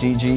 DG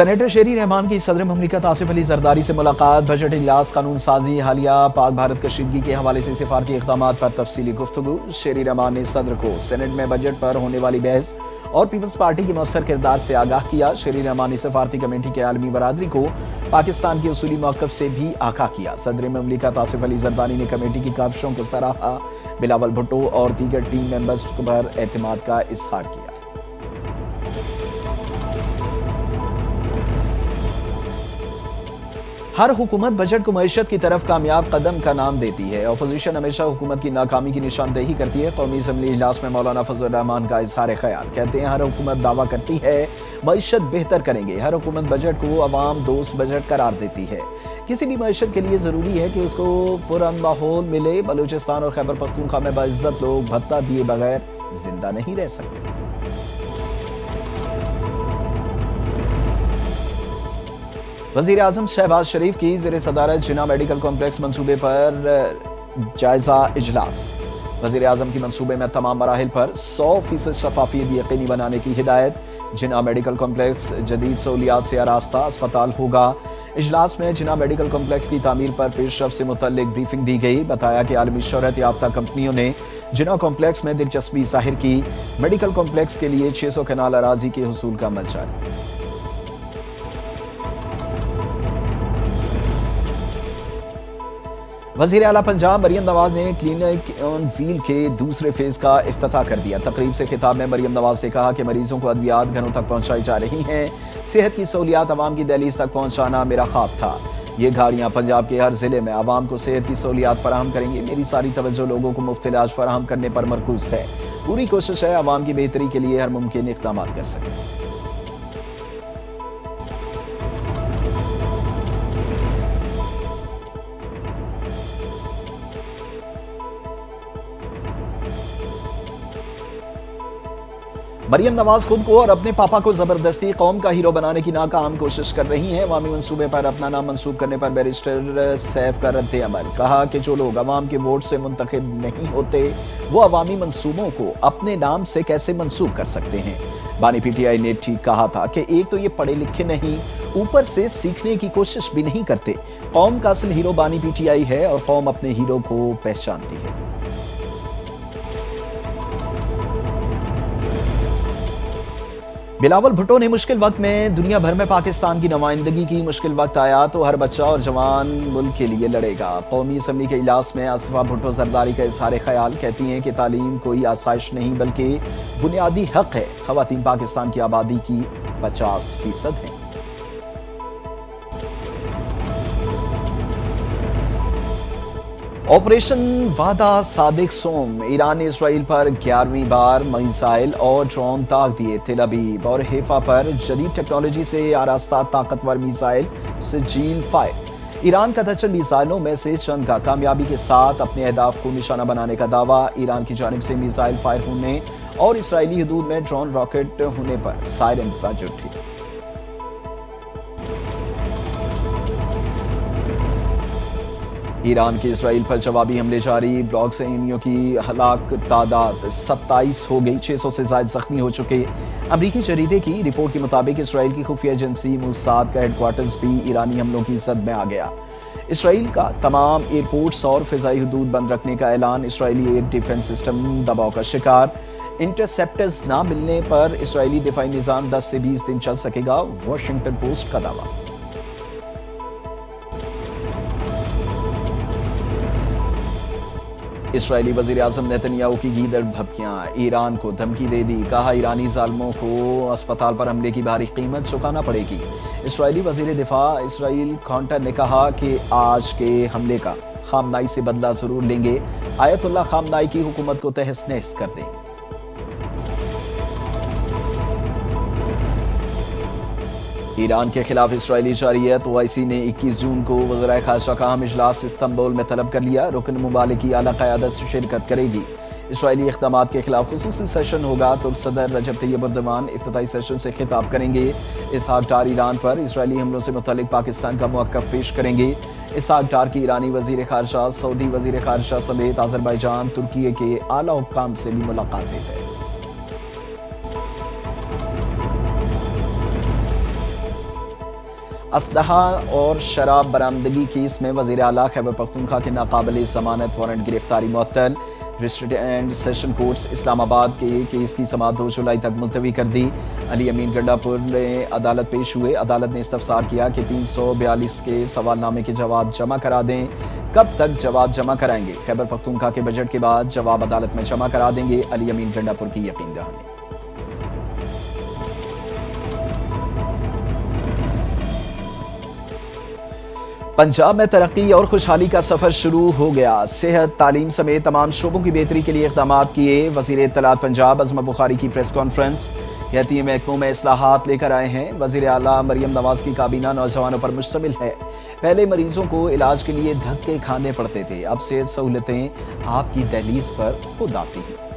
senator شیری رحمان کی صدر مملکت آصف علی زرداری سے ملاقات، بجٹ اجلاس، قانون سازی، حالیہ پاک بھارت کشیدگی کے حوالے سے سفارتی اقدامات پر تفصیلی گفتگو۔ شیری رحمان نے صدر کو سینٹ میں بجٹ پر ہونے والی بحث اور پیپلز پارٹی کے مؤثر کردار سے آگاہ کیا۔ شیری رحمان نے سفارتی کمیٹی کے عالمی برادری کو پاکستان کے اصولی موقف سے بھی آگاہ کیا۔ صدر مملکت آصف علی زرداری نے کمیٹی کی کاوشوں کو سراہا، بلاول بھٹو اور دیگر ٹیم ممبرز پر اعتماد کا اظہار کیا۔ ہر حکومت بجٹ کو معیشت کی طرف کامیاب قدم کا نام دیتی ہے۔ اپوزیشن ہمیشہ حکومت کی ناکامی کی نشاندہی کرتی ہے۔ قومی اسمبلی اجلاس میں مولانا فضل الرحمان کا اظہار خیال، کہتے ہیں ہر حکومت دعویٰ کرتی ہے معیشت بہتر کریں گے، ہر حکومت بجٹ کو عوام دوست بجٹ قرار دیتی ہے۔ کسی بھی معیشت کے لیے ضروری ہے کہ اس کو پرامن ماحول ملے۔ بلوچستان اور خیبر پختونخوا میں باعزت لوگ بھتہ دیے بغیر زندہ نہیں رہ سکتے۔ وزیر اعظم شہباز شریف کی زیر صدارت جناح میڈیکل کمپلیکس منصوبے پر جائزہ اجلاس۔ وزیر اعظم کی منصوبے میں تمام مراحل پر 100% شفافیت یقینی بنانے کی ہدایت۔ جناح میڈیکل کمپلیکس جدید سہولیات سے آراستہ اسپتال ہوگا۔ اجلاس میں جناح میڈیکل کمپلیکس کی تعمیر پر پیش رفت سے متعلق بریفنگ دی گئی۔ بتایا کہ عالمی شہرت یافتہ کمپنیوں نے جناح کمپلیکس میں دلچسپی ظاہر کی۔ میڈیکل کمپلیکس کے لیے 600 کنال اراضی کے حصول کا عمل جاری۔ وزیر اعلیٰ پنجاب مریم نواز نے کلینک آن ویل کے دوسرے فیز کا افتتاح کر دیا۔ تقریب سے خطاب میں مریم نواز نے کہا کہ مریضوں کو ادویات گھروں تک پہنچائی جا رہی ہیں۔ صحت کی سہولیات عوام کی دہلیز تک پہنچانا میرا خواب تھا۔ یہ گاڑیاں پنجاب کے ہر ضلع میں عوام کو صحت کی سہولیات فراہم کریں گی۔ میری ساری توجہ لوگوں کو مفت علاج فراہم کرنے پر مرکوز ہے۔ پوری کوشش ہے عوام کی بہتری کے لیے ہر ممکن اقدامات کر سکیں۔ مریم نواز خود کو اور اپنے پاپا کو زبردستی قوم کا ہیرو بنانے کی ناکام کوشش کر رہی ہیں۔ عوامی منصوبے پر اپنا نام منسوب کرنے پر بیرسٹر سیف کا رد عمل، کہا کہ جو لوگ عوام کے ووٹ سے منتخب نہیں ہوتے وہ عوامی منصوبوں کو اپنے نام سے کیسے منسوب کر سکتے ہیں۔ بانی پی ٹی آئی نے ٹھیک کہا تھا کہ ایک تو یہ پڑھے لکھے نہیں، اوپر سے سیکھنے کی کوشش بھی نہیں کرتے۔ قوم کا اصل ہیرو بانی پی ٹی آئی ہے اور قوم اپنے ہیرو کو پہچانتی ہے۔ بلاول بھٹو نے مشکل وقت میں دنیا بھر میں پاکستان کی نمائندگی کی۔ مشکل وقت آیا تو ہر بچہ اور جوان ملک کے لیے لڑے گا۔ قومی اسمبلی کے اجلاس میں آصفہ بھٹو زرداری کا اظہار خیال، کہتی ہیں کہ تعلیم کوئی آسائش نہیں بلکہ بنیادی حق ہے۔ خواتین پاکستان کی آبادی کی 50% ہیں۔ آپریشن وعدہ صادق سوم، ایران نے اسرائیل پر 11ویں بار میزائل اور ڈرون داغ دیے۔ تل ابیب اور حیفا پر جدید ٹیکنالوجی سے آراستہ طاقتور میزائل سجیل فائر۔ ایران کا درجن میزائلوں میں سے چند کا کامیابی کے ساتھ اپنے اہداف کو نشانہ بنانے کا دعویٰ۔ ایران کی جانب سے میزائل فائر ہونے اور اسرائیلی حدود میں ڈرون راکٹ ہونے پر سائرن بج اٹھی۔ ایران کے اسرائیل پر جوابی حملے جاری، بلاک سے ایمیوں کی ہلاک تعداد 27 ہو گئی، 600 سے زائد زخمی ہو چکے۔ امریکی جریدے کی رپورٹ کے مطابق اسرائیل کی خفیہ ایجنسی موساد کا ہیڈ کوارٹرز بھی ایرانی حملوں کی زد میں آ گیا۔ اسرائیل کا تمام ایئرپورٹس اور فضائی حدود بند رکھنے کا اعلان، اسرائیلی ایئر ڈیفنس سسٹم دباؤ کا شکار۔ انٹرسیپٹرز نہ ملنے پر اسرائیلی دفاعی نظام 10 سے 20 دن چل سکے گا، واشنگٹن پوسٹ کا دعویٰ۔ اسرائیلی وزیر اعظم نیتن یاہو کی گیدڑ بھبکیاں، ایران کو دھمکی دے دی، کہا ایرانی ظالموں کو اسپتال پر حملے کی بھاری قیمت چکانا پڑے گی۔ اسرائیلی وزیر دفاع اسرائیل کانٹر نے کہا کہ آج کے حملے کا خامنائی سے بدلہ ضرور لیں گے، آیت اللہ خامنائی کی حکومت کو تہس نہس کر دیں گے۔ ایران کے خلاف اسرائیلی جارحیت، OIC نے 21 جون کو وزرائے خارجہ کا اہم اجلاس استنبول میں طلب کر لیا۔ رکن ممالک کی اعلیٰ قیادت سے شرکت کرے گی۔ اسرائیلی اقدامات کے خلاف خصوصی سیشن ہوگا۔ ترک صدر رجب طیب اردوان افتتاحی سیشن سے خطاب کریں گے۔ اسحاق ڈار ایران پر اسرائیلی حملوں سے متعلق پاکستان کا موقف پیش کریں گے۔ اسحاق ڈار کی ایرانی وزیر خارجہ، سعودی وزیر خارجہ سمیت آذربائیجان، ترکیے کے اعلیٰ حکام سے بھی ملاقاتیں ہیں۔ اسلحہ اور شراب برآمدگی کیس میں وزیر اعلیٰ خیبر پختونخوا کے ناقابل ضمانت وارنٹ گرفتاری معطل۔ ڈسٹرکٹ اینڈ سیشن کورٹس اسلام آباد کے کیس کی سماعت 2 جولائی تک ملتوی کر دی۔ علی امین گنڈا پور نے عدالت پیش ہوئے۔ عدالت نے استفسار کیا کہ 342 کے سوال نامے کے جواب جمع کرا دیں۔ کب تک جواب جمع کرائیں گے؟ خیبر پختونخوا کے بجٹ کے بعد جواب عدالت میں جمع کرا دیں گے، علی امین گنڈا پور کی یقین دہانی۔ پنجاب میں ترقی اور خوشحالی کا سفر شروع ہو گیا۔ صحت، تعلیم سمیت تمام شعبوں کی بہتری کے لیے اقدامات کیے۔ وزیر اطلاعات پنجاب عظمت بخاری کی پریس کانفرنس۔ کہتی ہے محکموں میں اصلاحات لے کر آئے ہیں۔ وزیر اعلیٰ مریم نواز کی کابینہ نوجوانوں پر مشتمل ہے۔ پہلے مریضوں کو علاج کے لیے دھکے کھانے پڑتے تھے، اب صحت سہولتیں آپ کی دہلیز پر خود آتی ہیں۔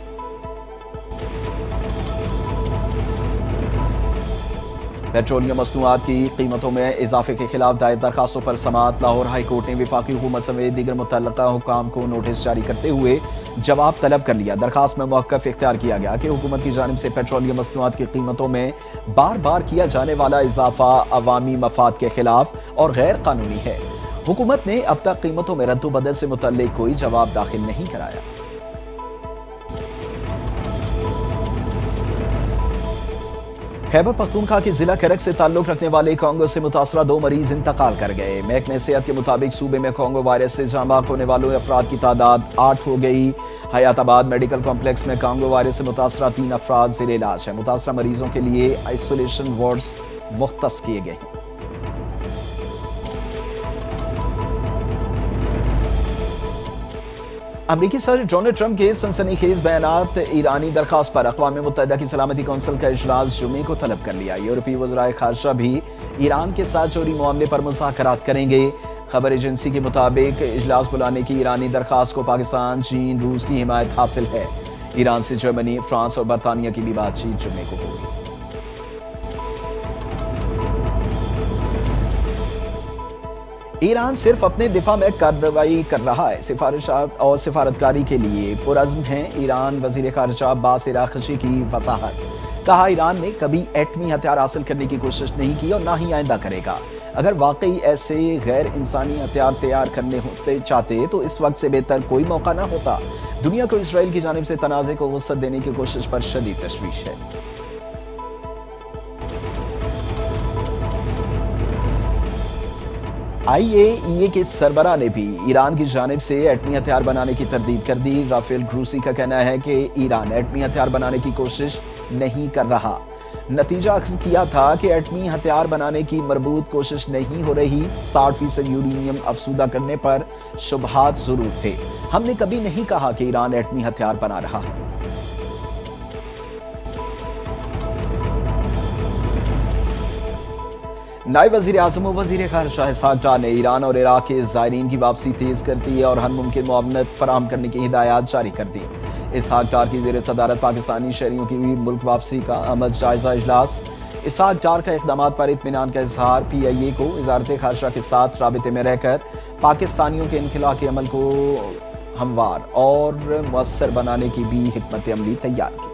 پیٹرولیم مصنوعات کی قیمتوں میں اضافے کے خلاف دائر درخواستوں پر سماعت۔ لاہور ہائی کورٹ نے وفاقی حکومت سمیت دیگر متعلقہ حکام کو نوٹس جاری کرتے ہوئے جواب طلب کر لیا۔ درخواست میں موقف اختیار کیا گیا کہ حکومت کی جانب سے پیٹرولیم مصنوعات کی قیمتوں میں بار بار کیا جانے والا اضافہ عوامی مفاد کے خلاف اور غیر قانونی ہے۔ حکومت نے اب تک قیمتوں میں رد و بدل سے متعلق کوئی جواب داخل نہیں کرایا۔ خیبر پختونخوا کے ضلع کرک سے تعلق رکھنے والے کانگو سے متاثرہ 2 مریض انتقال کر گئے۔ محکمہ صحت کے مطابق صوبے میں کانگو وائرس سے جاں بحق ہونے والوں افراد کی تعداد 8 ہو گئی۔ حیات آباد میڈیکل کمپلیکس میں کانگو وائرس سے متاثرہ 3 افراد زیر علاج ہیں۔ متاثرہ مریضوں کے لیے آئسولیشن وارڈز مختص کیے گئے ہیں۔ امریکی صدر ڈونلڈ ٹرمپ کے سنسنی خیز بیانات ایرانی درخواست پر اقوام متحدہ کی سلامتی کونسل کا اجلاس جمعے کو طلب کر لیا۔ یورپی وزرائے خارجہ بھی ایران کے ساتھ جوہری معاملے پر مذاکرات کریں گے۔ خبر ایجنسی کے مطابق اجلاس بلانے کی ایرانی درخواست کو پاکستان، چین، روس کی حمایت حاصل ہے۔ ایران سے جرمنی، فرانس اور برطانیہ کی بھی بات چیت جمعے کو ہوگی۔ ایران صرف اپنے دفاع میں کارروائی کر رہا ہے، سفارشات اور سفارتکاری کے لیے پرعزم ہیں۔ ایران وزیر خارجہ عباس عراقچی کی وضاحت۔ کہا ایران نے کبھی ایٹمی ہتھیار حاصل کرنے کی کوشش نہیں کی اور نہ ہی آئندہ کرے گا۔ اگر واقعی ایسے غیر انسانی ہتھیار تیار کرنے ہوتے چاہتے تو اس وقت سے بہتر کوئی موقع نہ ہوتا۔ دنیا کو اسرائیل کی جانب سے تنازع کو وسعت دینے کی کوشش پر شدید تشویش ہے۔ IAEA کے سربراہ نے بھی ایران کی جانب سے ایٹمی ہتھیار بنانے کی تردید کر دی۔ رافیل گروسی کا کہنا ہے کہ ایران ایٹمی ہتھیار بنانے کی کوشش نہیں کر رہا۔ نتیجہ اخذ کیا تھا کہ ایٹمی ہتھیار بنانے کی مربوط کوشش نہیں ہو رہی۔ 60% یورینیم افزودہ کرنے پر شبہات ضرور تھے۔ ہم نے کبھی نہیں کہا کہ ایران ایٹمی ہتھیار بنا رہا ہے۔ نائب وزیر اعظم و وزیر خارجہ اسحاق ڈار نے ایران اور عراق کے زائرین کی واپسی تیز کر دی اور ہر ممکن معاونت فراہم کرنے کی ہدایات جاری کر دی۔ اسحاق ڈار کی زیر صدارت پاکستانی شہریوں کی ملک واپسی کا عمل جائزہ اجلاس۔ اسحاق ڈار کا اقدامات پر اطمینان کا اظہار۔ PIA کو وزارت خارجہ کے ساتھ رابطے میں رہ کر پاکستانیوں کے انخلا کے عمل کو ہموار اور مؤثر بنانے کی بھی حکمت عملی تیار کی۔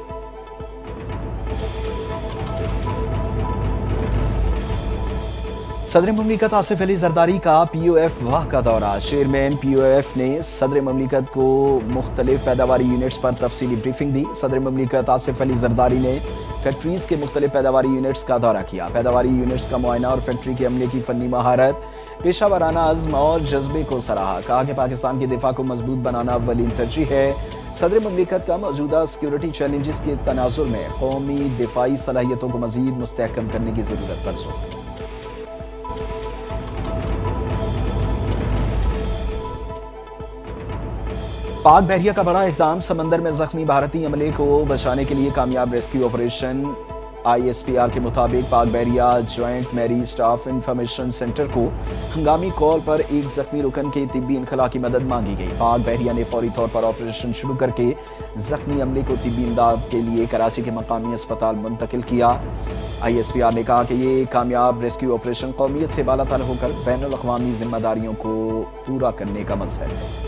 صدر مملکت آصف علی زرداری کا POF واہ کا دورہ۔ چیئرمین POF نے صدر مملکت کو مختلف پیداواری یونٹس پر تفصیلی بریفنگ دی۔ صدر مملکت آصف علی زرداری نے فیکٹریز کے مختلف پیداواری یونٹس کا دورہ کیا۔ پیداواری یونٹس کا معائنہ اور فیکٹری کے عملے کی فنی مہارت، پیشہ ورانہ عزم اور جذبے کو سراہا۔ کہا کہ پاکستان کے دفاع کو مضبوط بنانا اولین ترجیح ہے۔ صدر مملکت کا موجودہ سیکیورٹی چیلنجز کے تناظر میں قومی دفاعی صلاحیتوں کو مزید مستحکم کرنے کی ضرورت پر زور دیا۔ پاک بحریہ کا بڑا اقدام، سمندر میں زخمی بھارتی عملے کو بچانے کے لیے کامیاب ریسکیو آپریشن۔ ISPR کے مطابق پاک بحریہ جوائنٹ میری اسٹاف انفارمیشن سینٹر کو ہنگامی کال پر ایک زخمی رکن کے طبی انخلا کی مدد مانگی گئی۔ پاک بحریہ نے فوری طور پر آپریشن شروع کر کے زخمی عملے کو طبی امداد کے لیے کراچی کے مقامی اسپتال منتقل کیا۔ ISPR نے کہا کہ یہ کامیاب ریسکیو آپریشن قومیت سے بالاتر ہو کر بین الاقوامی ذمہ داریوں کو پورا کرنے کا مظہر ہے۔